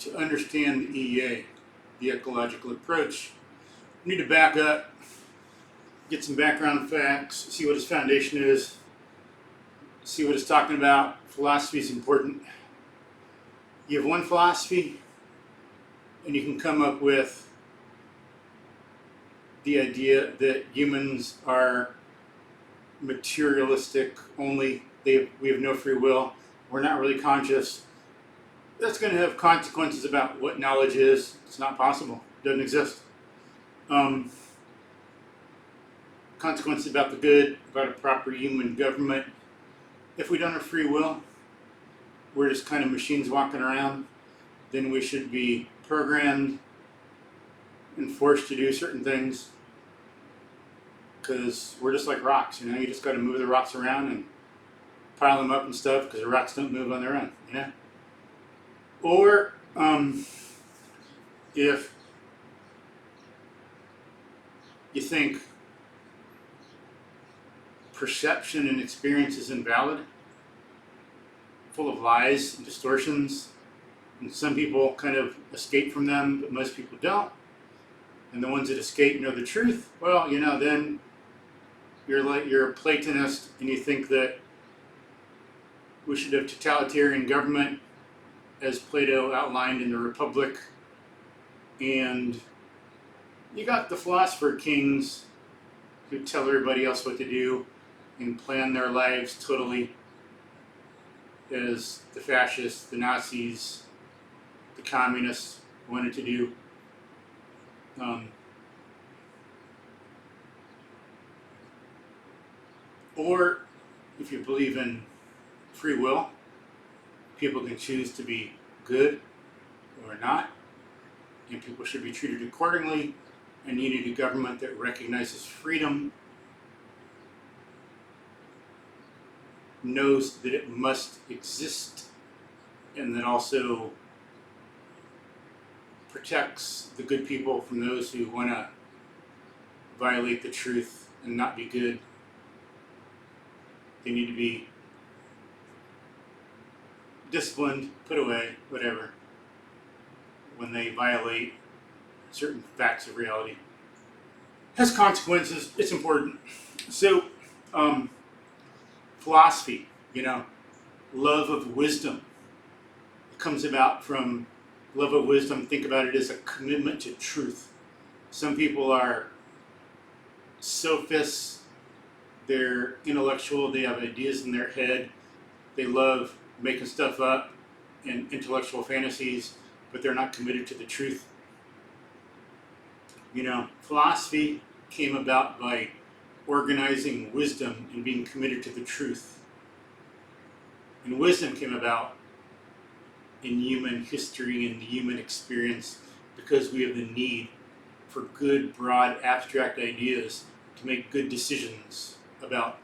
to understand the EA, the ecological approach, we need to back up, get some background facts, see what his foundation is, see what it's talking about. Philosophy is important. You have one philosophy, and you can come up with the idea that humans are materialistic only. We have no free will. We're not really conscious. That's going to have consequences about what knowledge is. It's not possible. It doesn't exist. Consequences about the good, about a proper human government. If we don't have free will, we're just kind of machines walking around, then we should be programmed and forced to do certain things because we're just like rocks, you just got to move the rocks around and pile them up and stuff because the rocks don't move on their own, Or if you think perception and experience is invalid, full of lies and distortions, and some people kind of escape from them, but most people don't, and the ones that escape know the truth, well, then you're a Platonist and you think that we should have totalitarian government as Plato outlined in the Republic, and you got the philosopher kings who tell everybody else what to do and plan their lives totally as the fascists, the Nazis, the communists wanted to do. Or if you believe in free will, people can choose to be good or not, and people should be treated accordingly, and you need a government that recognizes freedom, knows that it must exist, and that also protects the good people from those who want to violate the truth and not be good. They need to be disciplined, put away, whatever, when they violate certain facts of reality. It has consequences. It's important. So, philosophy, love of wisdom. It comes about from love of wisdom. Think about it as a commitment to truth. Some people are sophists. They're intellectual. They have ideas in their head. They love making stuff up and intellectual fantasies, but they're not committed to the truth. Philosophy came about by organizing wisdom and being committed to the truth. And wisdom came about in human history and the human experience because we have the need for good, broad, abstract ideas to make good decisions about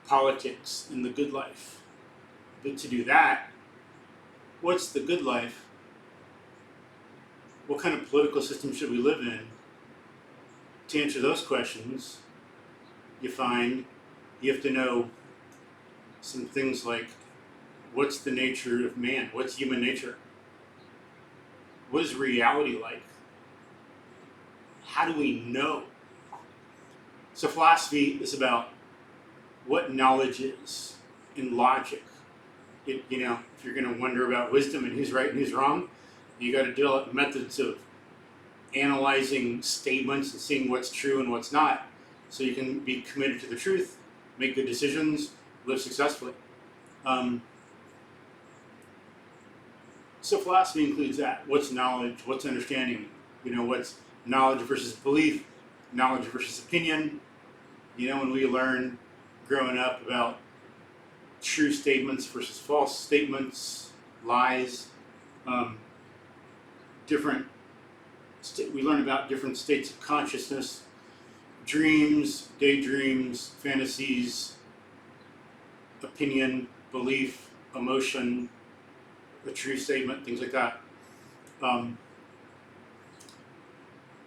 politics and the good life. But to do that, what's the good life? What kind of political system should we live in? To answer those questions, you find you have to know some things like, what's the nature of man? What's human nature? What is reality like? How do we know? So philosophy is about what knowledge is in logic. If you're going to wonder about wisdom and who's right and who's wrong, you got to develop methods of analyzing statements and seeing what's true and what's not, so you can be committed to the truth, make good decisions, live successfully. So philosophy includes that. What's knowledge? What's understanding? What's knowledge versus belief? Knowledge versus opinion? When we learn growing up about true statements versus false statements, lies, we learn about different states of consciousness, dreams, daydreams, fantasies, opinion, belief, emotion, a true statement, things like that. And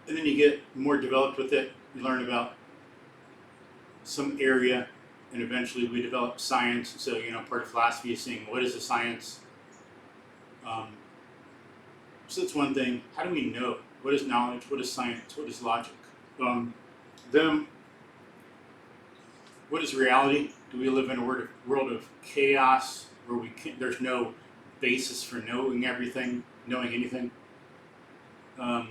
then you get more developed with it. You learn about some area, and eventually we develop science. So, part of philosophy is saying, what is a science? So that's one thing. How do we know it? What is knowledge? What is science? What is logic? Then, what is reality? Do we live in a world of chaos where there's no basis for knowing everything, knowing anything? Are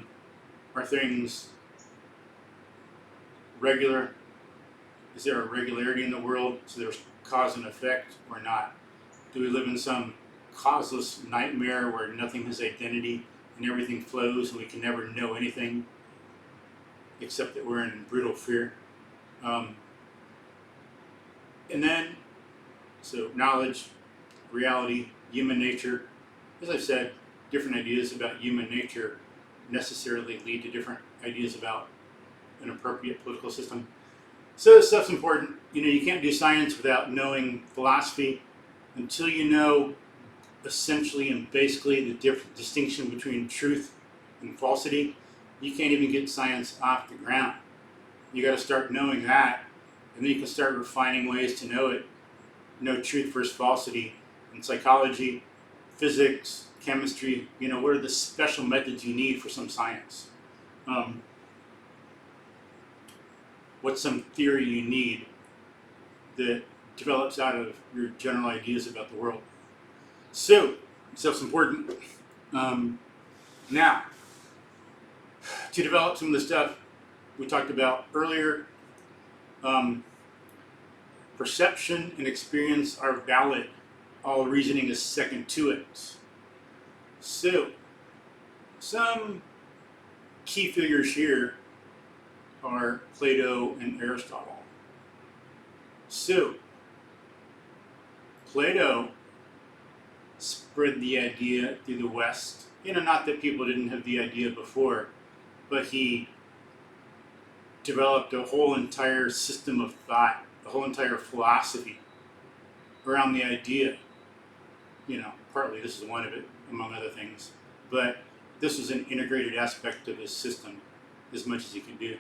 things regular? Is there a regularity in the world? So there's cause and effect or not? Do we live in some causeless nightmare where nothing has identity and everything flows and we can never know anything except that we're in brutal fear? And then, so knowledge, reality, human nature. As I've said, different ideas about human nature necessarily lead to different ideas about an appropriate political system. So this stuff's important. You can't do science without knowing philosophy. Until you know essentially and basically the distinction between truth and falsity, you can't even get science off the ground. You got to start knowing that, and then you can start refining ways to know it. Know truth versus falsity in psychology, physics, chemistry. What are the special methods you need for some science? What's some theory you need that develops out of your general ideas about the world? So, stuff's important. Now, to develop some of the stuff we talked about earlier, perception and experience are valid. All reasoning is second to it. So, some key figures here are Plato and Aristotle. So, Plato spread the idea through the West. Not that people didn't have the idea before, but he developed a whole entire system of thought, a whole entire philosophy around the idea. Partly this is one of it, among other things, but this was an integrated aspect of his system as much as he could do.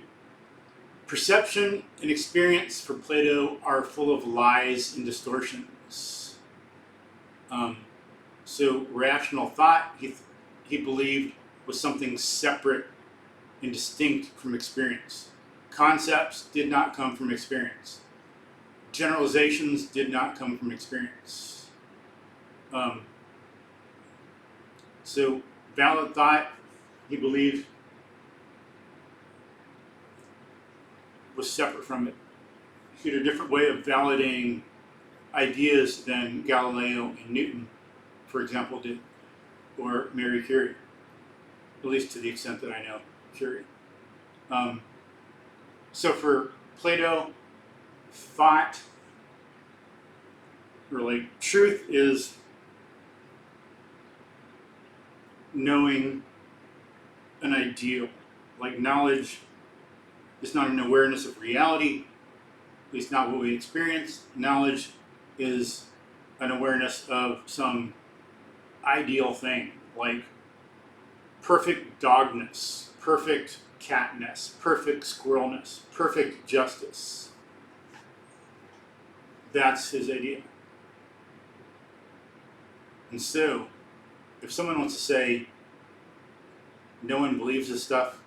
Perception and experience for Plato are full of lies and distortions. So rational thought, he believed, was something separate and distinct from experience. Concepts did not come from experience. Generalizations did not come from experience. So valid thought, he believed, was separate from it. He had a different way of validating ideas than Galileo and Newton, for example, did, or Marie Curie, at least to the extent that I know Curie. So for Plato, thought, really, truth is knowing an ideal. Like knowledge is not an awareness of reality, at least not what we experience. Knowledge is an awareness of some ideal thing, like perfect dogness, perfect catness, perfect squirrelness, perfect justice. That's his idea. And so, if someone wants to say no one believes this stuff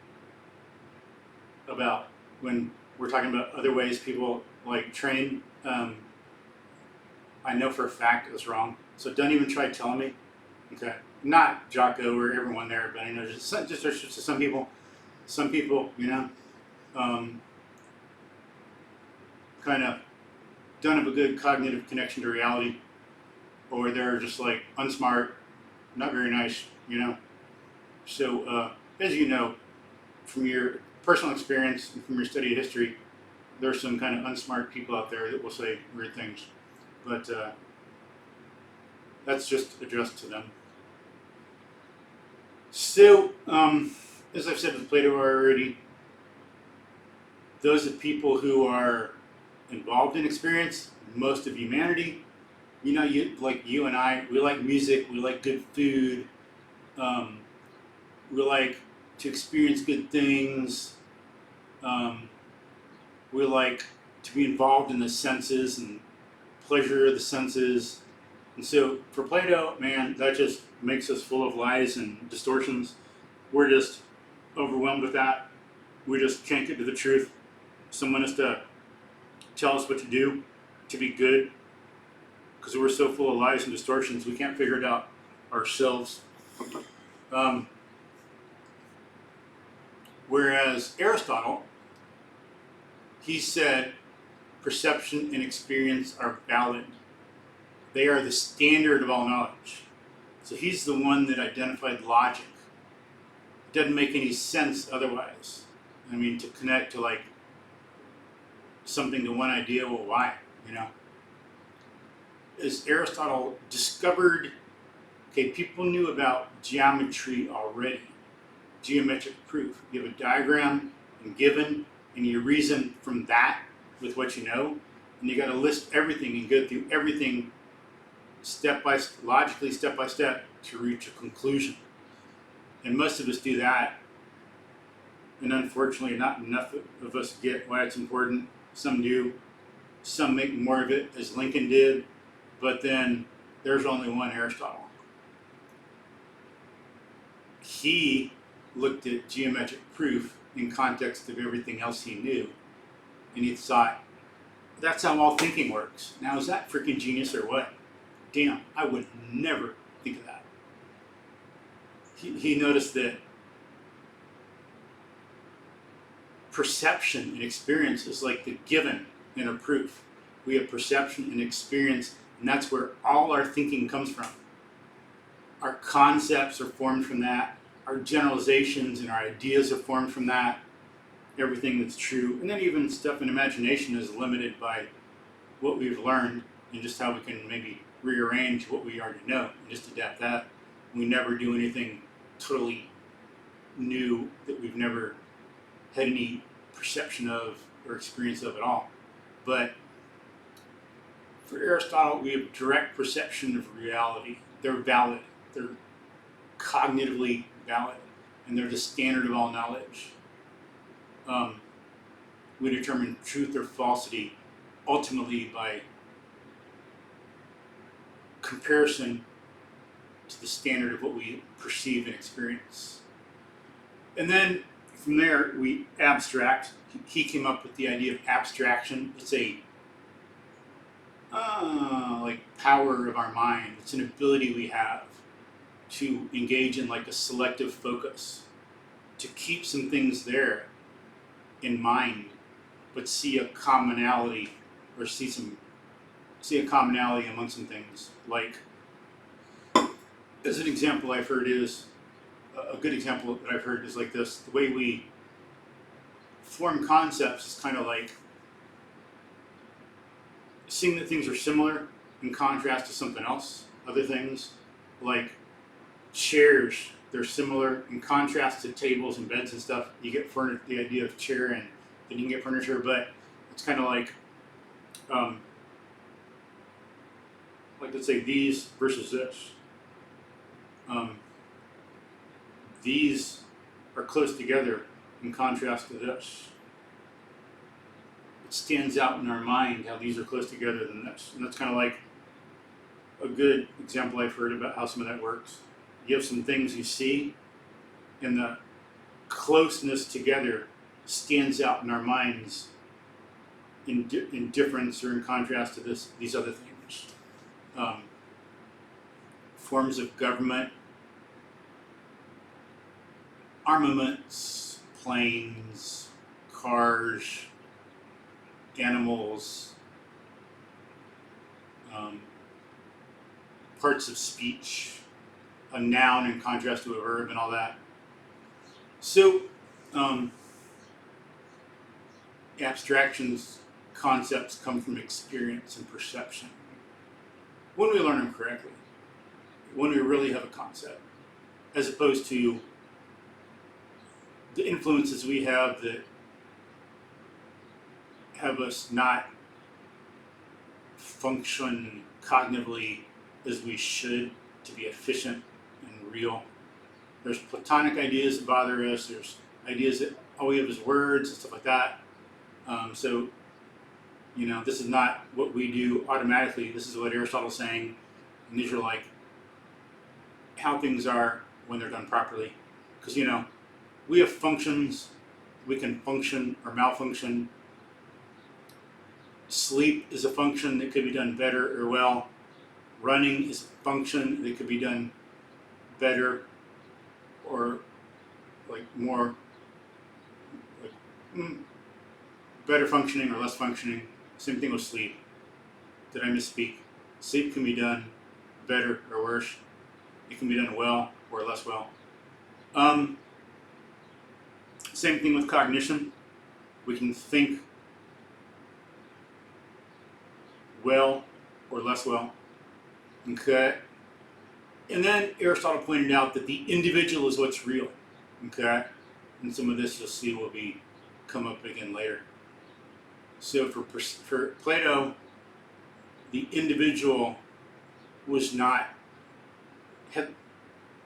about when we're talking about other ways people train, I know for a fact it was wrong. So don't even try telling me. Okay, not Jocko or everyone there, but I know just some people, kind of don't have a good cognitive connection to reality, or they're just unsmart, not very nice, So, as you know, from your personal experience and from your study of history, there's some kind of unsmart people out there that will say weird things, but that's just addressed to them. So, as I've said with Plato already, those are people who are involved in experience, most of humanity. You and I, we like music, we like good food, we like to experience good things, we like to be involved in the senses and pleasure of the senses, And so for Plato, man, that just makes us full of lies and distortions. We're just overwhelmed with that. We just can't get to the truth. Someone has to tell us what to do to be good, because we're so full of lies and distortions, we can't figure it out ourselves. Whereas Aristotle, he said perception and experience are valid. They are the standard of all knowledge. So he's the one that identified logic. It doesn't make any sense otherwise. I mean, to connect to like something to one idea, well, why? You know? As Aristotle discovered, okay, people knew about geometry already. Geometric proof. You have a diagram and given, and you reason from that with what you know, and you got to list everything and go through everything logically, step by step, to reach a conclusion. And most of us do that, and unfortunately, not enough of us get why it's important. Some do. Some make more of it, as Lincoln did, but then there's only one Aristotle. He looked at geometric proof in context of everything else he knew, and he thought, that's how all thinking works. Now, is that freaking genius or what? Damn, I would never think of that. He noticed that perception and experience is like the given in a proof. We have perception and experience, and that's where all our thinking comes from. Our concepts are formed from that. Our generalizations and our ideas are formed from that. Everything that's true. And then even stuff in imagination is limited by what we've learned and just how we can maybe rearrange what we already know and just adapt that. We never do anything totally new that we've never had any perception of or experience of at all. But for Aristotle, we have direct perception of reality. They're valid. They're cognitively valid. And they're the standard of all knowledge. We determine truth or falsity ultimately by comparison to the standard of what we perceive and experience. And then from there, we abstract. He came up with the idea of abstraction. It's a like power of our mind. It's an ability we have to engage in like a selective focus, to keep some things there in mind, but see a commonality or see a commonality among some things. Like, as an example I've heard is, a good example that I've heard is like this: the way we form concepts is kind of like seeing that things are similar in contrast to something else. Other things, like chairs, they're similar in contrast to tables and beds and stuff. You get the idea of chair, and then you can get furniture, but it's kind of like let's say these versus this. These are close together in contrast to this. It stands out in our mind how these are close together than this. And that's kind of like a good example I've heard about how some of that works. You have some things you see, and the closeness together stands out in our minds in difference or in contrast to these other things. Forms of government, armaments, planes, cars, animals, parts of speech, a noun in contrast to a verb and all that. So, abstractions, concepts come from experience and perception. When we learn them correctly, when we really have a concept, as opposed to the influences we have that have us not function cognitively as we should to be efficient and real. There's Platonic ideas that bother us. There's ideas that all we have is words and stuff like that. So, this is not what we do automatically. This is what Aristotle's saying. And these are like how things are when they're done properly. Because, we have functions. We can function or malfunction. Sleep is a function that could be done better or well. Running is a function that could be done better or like more like better functioning or less functioning. Same thing with sleep. Did I misspeak? Sleep can be done better or worse. It can be done well or less well. Same thing with cognition. We can think well or less well. Okay. And then Aristotle pointed out that the individual is what's real. Okay. And some of this you'll see will come up again later. So for Plato, the individual was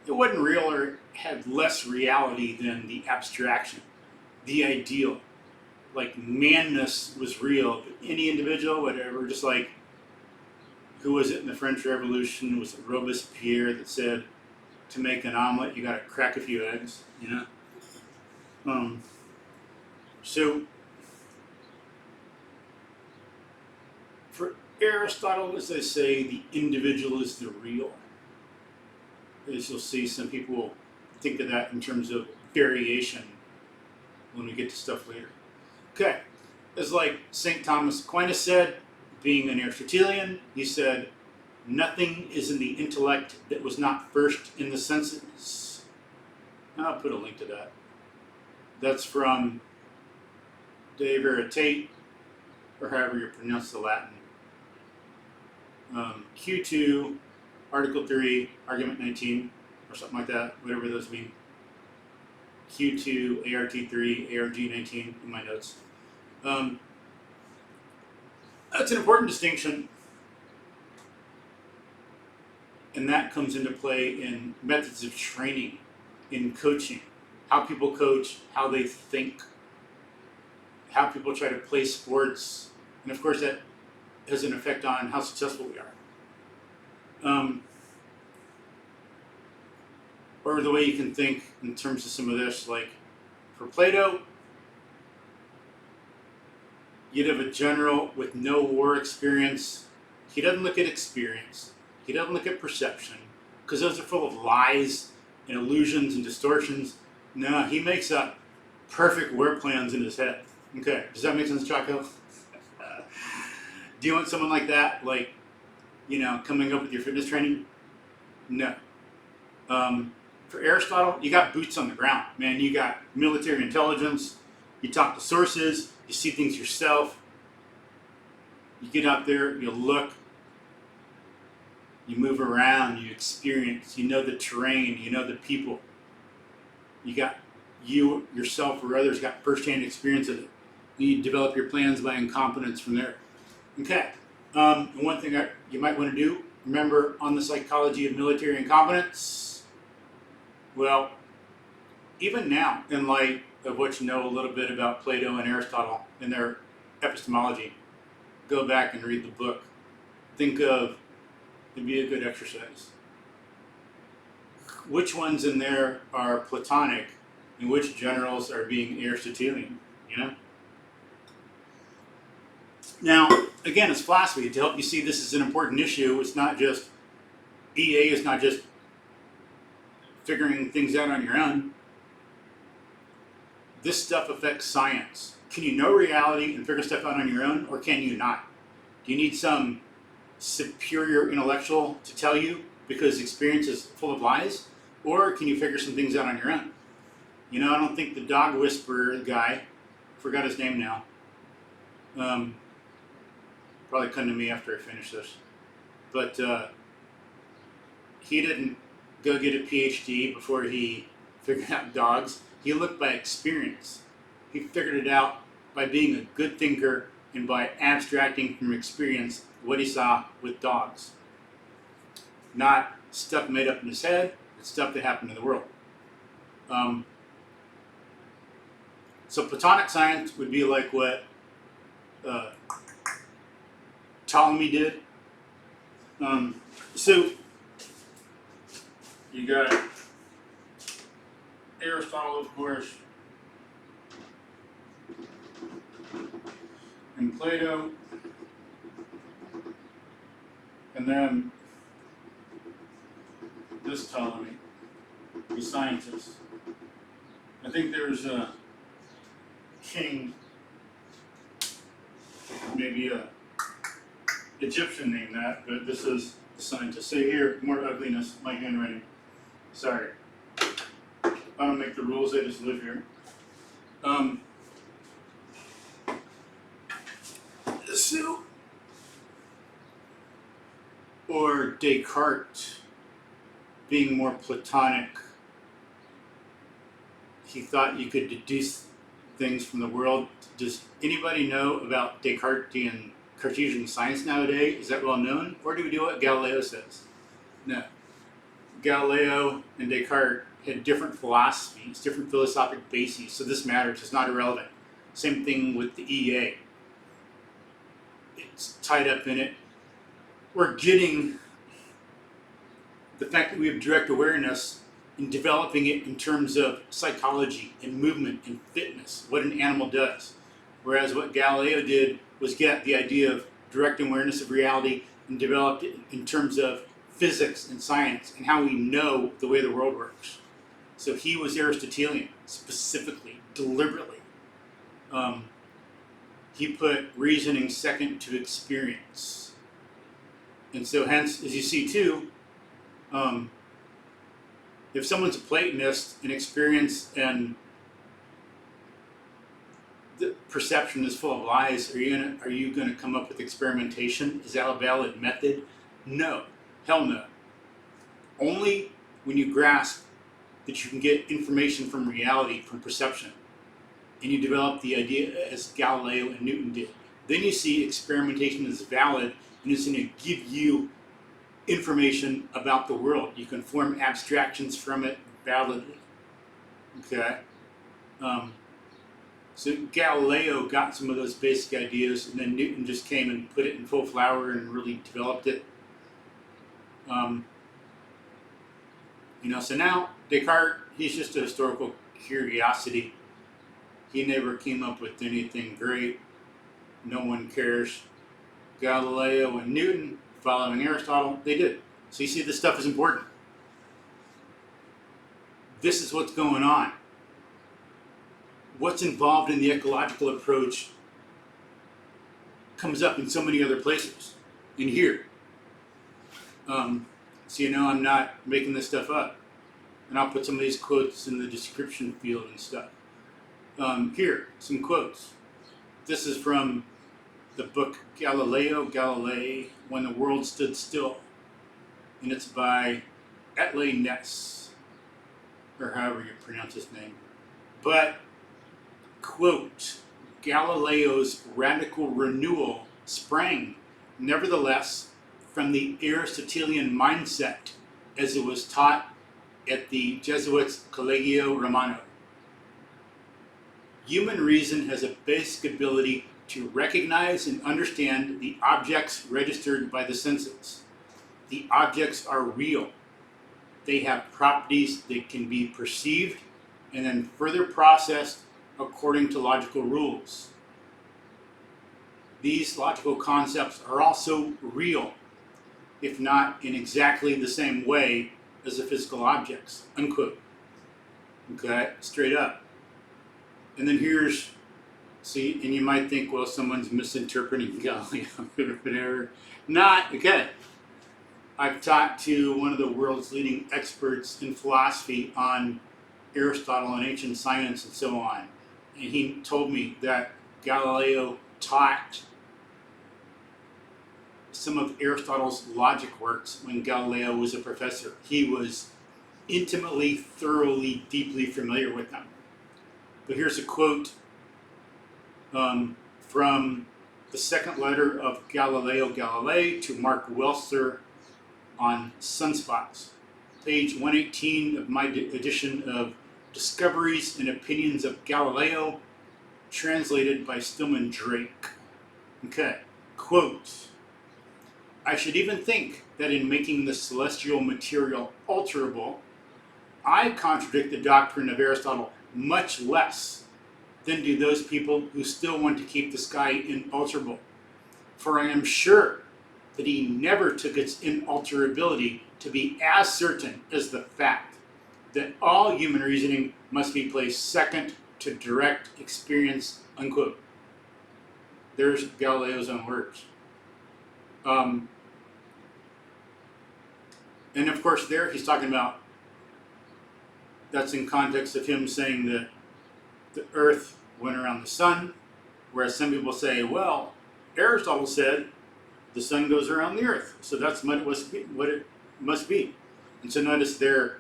it wasn't real or had less reality than the abstraction, the ideal. Like manness was real, but any individual, whatever, just like, who was it in the French Revolution? Was it Robespierre that said, to make an omelet, you gotta crack a few eggs, So, for Aristotle, as I say, the individual is the real. As you'll see, some people will think of that in terms of variation when we get to stuff later. Okay, it's like St. Thomas Aquinas said, being an Aristotelian, he said, nothing is in the intellect that was not first in the senses. I'll put a link to that. That's from De Veritate, or however you pronounce the Latin. Q2, Article 3, Argument 19, or something like that, whatever those mean. Q2, ART3, ARG 19 in my notes. That's an important distinction, and that comes into play in methods of training, in coaching, how people coach, how they think, how people try to play sports, and of course that has an effect on how successful we are. Or the way you can think in terms of some of this, like for Plato, you'd have a general with no war experience. He doesn't look at experience. He doesn't look at perception, because those are full of lies and illusions and distortions. No, he makes up perfect war plans in his head. Okay, does that make sense, Jocko? Do you want someone like that, like, coming up with your fitness training? No. For Aristotle, you got boots on the ground, man. You got military intelligence. You talk to sources. You see things yourself. You get out there, you look. You move around, you experience. You know the terrain. You know the people. You yourself or others got firsthand experience of it. You develop your plans by incompetence from there. Okay. One thing you might want to do, remember on the psychology of military incompetence. Well, even now, in light of what you know a little bit about Plato and Aristotle and their epistemology, go back and read the book. Think of, it'd be a good exercise. Which ones in there are Platonic and which generals are being Aristotelian, Now, again, it's philosophy. To help you see this is an important issue, it's not just, EA is not just figuring things out on your own. This stuff affects science. Can you know reality and figure stuff out on your own, or can you not? Do you need some superior intellectual to tell you because experience is full of lies? Or can you figure some things out on your own? I don't think the dog whisperer guy, forgot his name now, probably come to me after I finish this, but he didn't go get a PhD before he figured out dogs. He looked by experience. He figured it out by being a good thinker and by abstracting from experience what he saw with dogs. Not stuff made up in his head, but stuff that happened in the world. So Platonic science would be like what Ptolemy did. So you got Aristotle, of course, and Plato, and then this Ptolemy, the scientist. I think there's a king, maybe a Egyptian named that, but this is the scientist. Say here, more ugliness, my handwriting. Sorry. I don't make the rules, I just live here. So, or Descartes being more Platonic, he thought you could deduce things from the world. Does anybody know about Descartesian Cartesian science nowadays? Is that well known? Or do we do what Galileo says? No. Galileo and Descartes had different philosophies, different philosophic bases, so this matters. It's not irrelevant. Same thing with the EA. It's tied up in it. We're getting the fact that we have direct awareness and developing it in terms of psychology and movement and fitness, what an animal does. Whereas what Galileo did was get the idea of direct awareness of reality and developed it in terms of physics and science and how we know the way the world works. So he was Aristotelian, specifically, deliberately. He put reasoning second to experience. And so hence, as you see too, if someone's a Platonist and experience and the perception is full of lies, are you gonna come up with experimentation? Is that a valid method? No. Hell no. Only when you grasp that you can get information from reality, from perception, and you develop the idea as Galileo and Newton did. Then you see experimentation is valid and it's going to give you information about the world. You can form abstractions from it validly. Okay? So Galileo got some of those basic ideas, and then Newton just came and put it in full flower and really developed it. So now Descartes, he's just a historical curiosity. He never came up with anything great. No one cares. Galileo and Newton, following Aristotle, they did. So you see, this stuff is important. This is what's going on. What's involved in the ecological approach comes up in so many other places. In here. So I'm not making this stuff up. And I'll put some of these quotes in the description field and stuff. Here, some quotes. This is from the book Galileo Galilei, When the World Stood Still. And it's by Atle Naess, or however you pronounce his name. But, quote, Galileo's radical renewal sprang, nevertheless, from the Aristotelian mindset as it was taught at the Jesuits Collegio Romano. Human reason has a basic ability to recognize and understand the objects registered by the senses. The objects are real. They have properties that can be perceived and then further processed according to logical rules. These logical concepts are also real, if not in exactly the same way as the physical objects, unquote. Okay, straight up. And then here's, see, and you might think, well, someone's misinterpreting Galileo, whatever. Not, okay. I've talked to one of the world's leading experts in philosophy on Aristotle and ancient science and so on. And he told me that Galileo taught some of Aristotle's logic works when Galileo was a professor. He was intimately, thoroughly, deeply familiar with them. But here's a quote from the second letter of Galileo Galilei to Mark Welser on sunspots, page 118 of my edition of Discoveries and Opinions of Galileo, translated by Stillman Drake. Okay, quote, I should even think that in making the celestial material alterable, I contradict the doctrine of Aristotle much less than do those people who still want to keep the sky inalterable. For I am sure that he never took its inalterability to be as certain as the fact that all human reasoning must be placed second to direct experience, unquote. There's Galileo's own words. And of course there he's talking about, that's in context of him saying that the earth went around the sun, whereas some people say, well, Aristotle said the sun goes around the earth, so that's what it must be. And so notice they're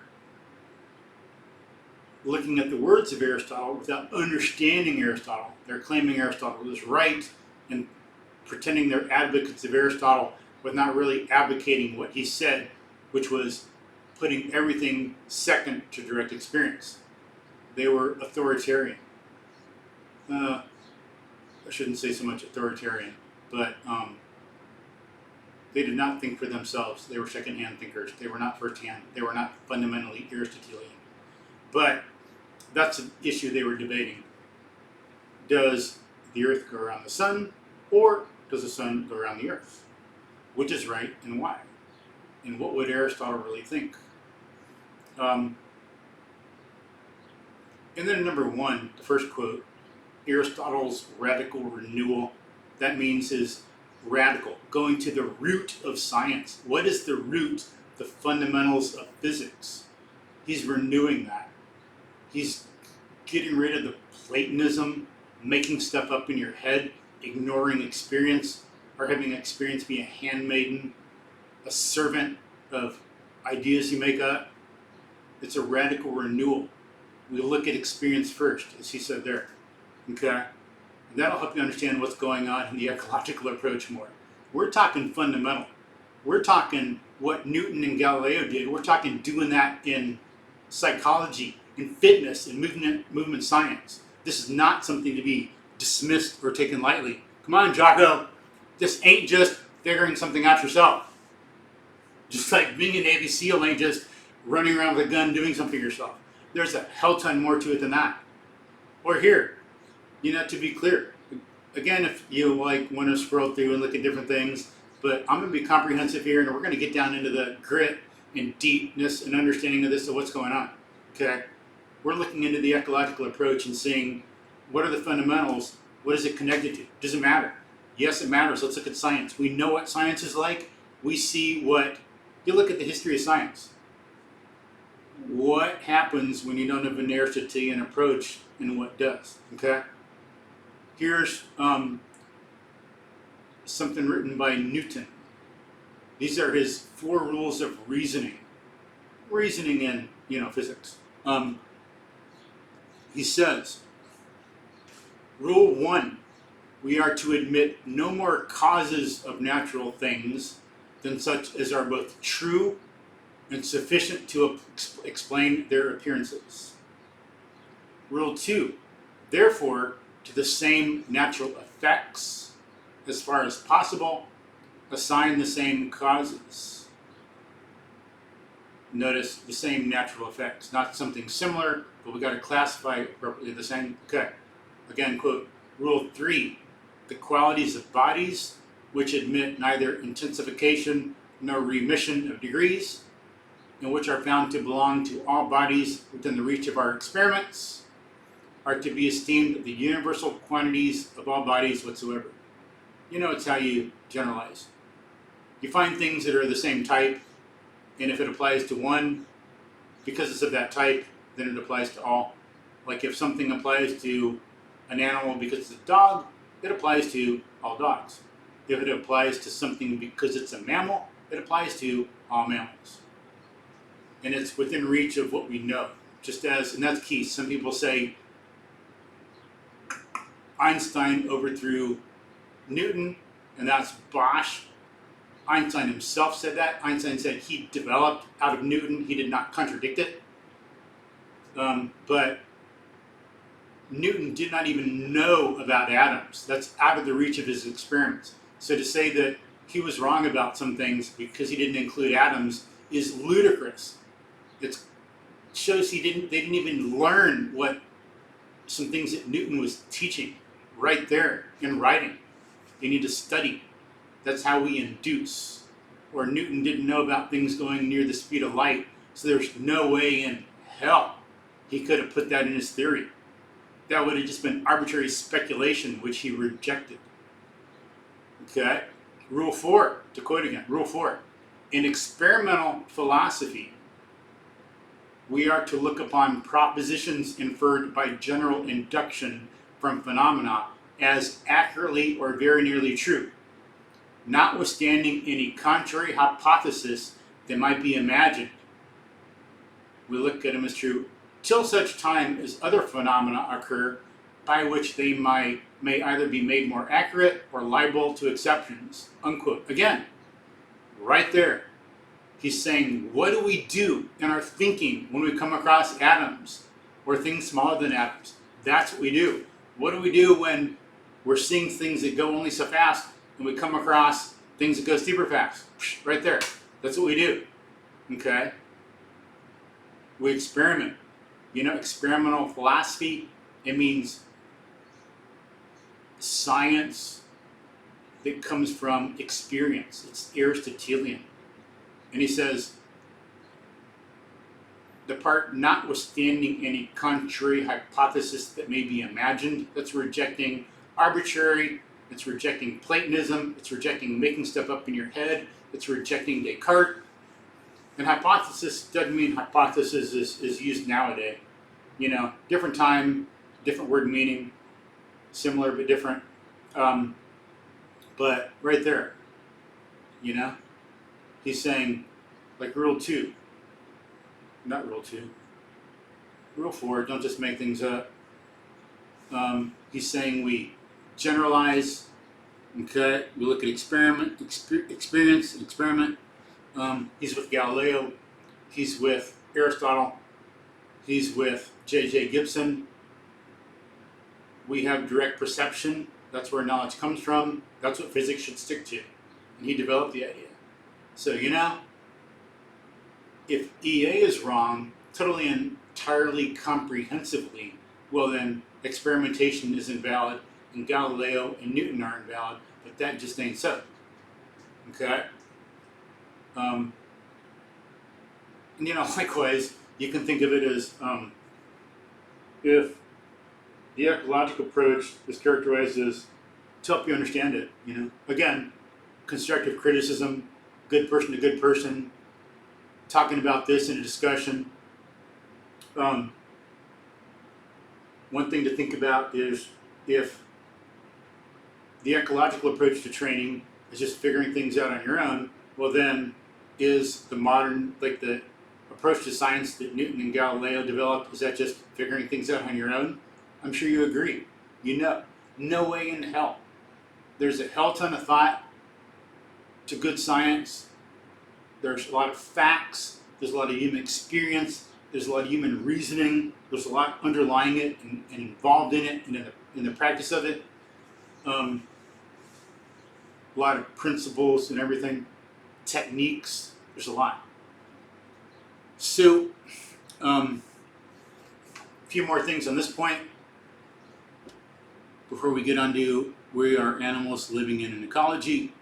looking at the words of Aristotle without understanding Aristotle. They're claiming Aristotle is right and pretending they're advocates of Aristotle, but not really advocating what he said, which was putting everything second to direct experience. They were authoritarian. I shouldn't say so much authoritarian, but they did not think for themselves. They were second-hand thinkers. They were not first-hand. They were not fundamentally Aristotelian. But that's an issue they were debating. Does the earth go around the sun, or does the sun go around the earth? Which is right and why? And what would Aristotle really think? And then number one, the first quote, Aristotle's radical renewal. That means his radical, going to the root of science. What is the root? The fundamentals of physics. He's renewing that. He's getting rid of the Platonism, making stuff up in your head, ignoring experience, or having experience be a handmaiden, a servant of ideas you make up. It's a radical renewal. We look at experience first, as he said there. Okay? And that'll help you understand what's going on in the ecological approach more. We're talking fundamental. We're talking what Newton and Galileo did. We're talking doing that in psychology, in fitness, in movement science. This is not something to be dismissed or taken lightly. Come on, Jocko. This ain't just figuring something out yourself. Just like being a Navy SEAL ain't just running around with a gun doing something yourself. There's a hell ton more to it than that. Or here, to be clear. Again, if you want to scroll through and look at different things, but I'm going to be comprehensive here, and we're going to get down into the grit and deepness and understanding of this, of what's going on. Okay? We're looking into the ecological approach and seeing what are the fundamentals, what is it connected to? Does it matter? Yes, it matters. Let's look at science. We know what science is like. We see you look at the history of science. What happens when you don't have an Aristotelian approach and what does? Okay? Here's something written by Newton. These are his 4 rules of reasoning. Reasoning in, physics. He says, Rule 1, we are to admit no more causes of natural things than such as are both true and sufficient to explain their appearances. Rule 2, therefore, to the same natural effects, as far as possible, assign the same causes. Notice the same natural effects, not something similar, but we got to classify appropriately the same. Okay, again, quote, Rule 3, the qualities of bodies, which admit neither intensification nor remission of degrees, and which are found to belong to all bodies within the reach of our experiments, are to be esteemed the universal quantities of all bodies whatsoever. It's how you generalize. You find things that are the same type, and if it applies to one, because it's of that type, then it applies to all. Like if something applies to an animal because it's a dog, it applies to all dogs. If it applies to something because it's a mammal, it applies to all mammals. And it's within reach of what we know. And that's key. Some people say Einstein overthrew Newton, and that's bosh. Einstein himself said that. Einstein said he developed out of Newton. He did not contradict it. But Newton did not even know about atoms. That's out of the reach of his experiments. So to say that he was wrong about some things because he didn't include atoms is ludicrous. It shows they didn't even learn what some things that Newton was teaching right there in writing. They need to study. That's how we induce. Or Newton didn't know about things going near the speed of light, so there's no way in hell he could have put that in his theory. That would have just been arbitrary speculation, which he rejected. Okay? Rule 4, to quote again, Rule 4. In experimental philosophy, we are to look upon propositions inferred by general induction from phenomena as accurately or very nearly true, notwithstanding any contrary hypothesis that might be imagined. We look at them as true till such time as other phenomena occur by which they may either be made more accurate or liable to exceptions, unquote. Again, right there, he's saying, what do we do in our thinking when we come across atoms or things smaller than atoms? That's what we do. What do we do when we're seeing things that go only so fast and we come across things that go super fast? Right there. That's what we do. Okay? We experiment. Experimental philosophy, it means science that comes from experience. It's Aristotelian. And he says, the part notwithstanding any contrary hypothesis that may be imagined, that's rejecting arbitrary, it's rejecting Platonism, it's rejecting making stuff up in your head, it's rejecting Descartes. And hypothesis doesn't mean hypothesis is used nowadays. Different time, different word meaning, similar but different. But right there, he's saying, like Rule 2, not Rule 2, Rule 4, don't just make things up. He's saying we generalize, okay? We look at experience, experiment. He's with Galileo. He's with Aristotle. He's with J.J. Gibson. We have direct perception. That's where knowledge comes from. That's what physics should stick to. And he developed the idea. So, if EA is wrong, totally and entirely comprehensively, well then experimentation is invalid, and Galileo and Newton are invalid, but that just ain't so. Okay? And likewise, you can think of it as if the ecological approach is characterized as to help you understand it, Again, constructive criticism, good person to good person, talking about this in a discussion. One thing to think about is if the ecological approach to training is just figuring things out on your own, well then is the modern, the approach to science that Newton and Galileo developed, is that just figuring things out on your own? I'm sure you agree. No way in hell. There's a hell ton of thought to good science. There's a lot of facts. There's a lot of human experience. There's a lot of human reasoning. There's a lot underlying it and involved in it and in the practice of it. A lot of principles and everything. Techniques. There's a lot. So, a few more things on this point before we get on to we are animals living in an ecology.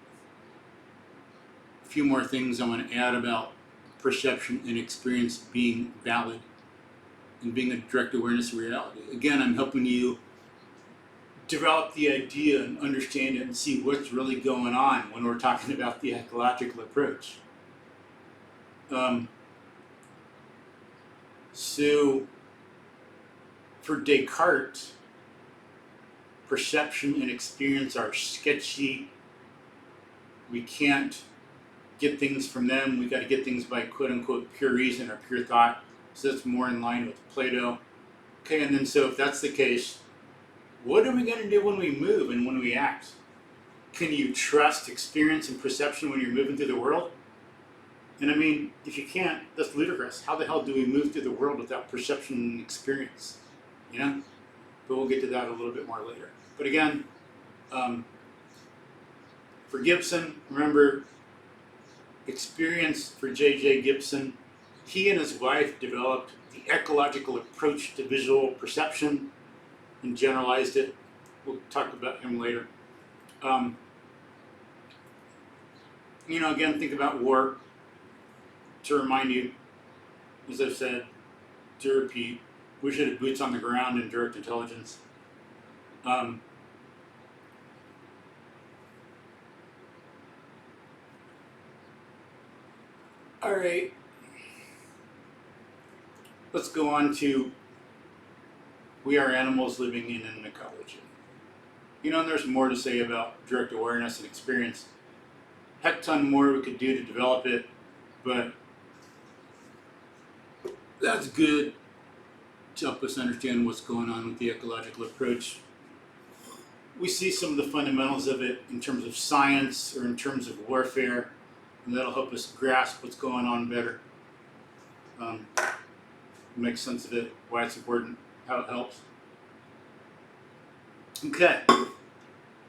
A few more things I want to add about perception and experience being valid and being a direct awareness of reality. Again, I'm helping you develop the idea and understand it and see what's really going on when we're talking about the ecological approach. So, for Descartes, perception and experience are sketchy. We can't get things from them. We got to get things by quote-unquote pure reason or pure thought. So that's more in line with Plato. Okay, and then so if that's the case, what are we going to do when we move and when we act? Can you trust experience and perception when you're moving through the world? And I mean, if you can't, that's ludicrous. How the hell do we move through the world without perception and experience? But we'll get to that a little bit more later. But again, For Gibson, remember, experience for J.J. Gibson, he and his wife developed the ecological approach to visual perception and generalized it. We'll talk about him later. Again, think about war. To remind you, as I've said, to repeat, we should have boots on the ground and direct intelligence. All right. Let's go on to we are animals living in an ecology. And there's more to say about direct awareness and experience. Heck ton more we could do to develop it, but that's good to help us understand what's going on with the ecological approach. We see some of the fundamentals of it in terms of science or in terms of warfare, and that'll help us grasp what's going on better. Make sense of it, why it's important, how it helps. Okay.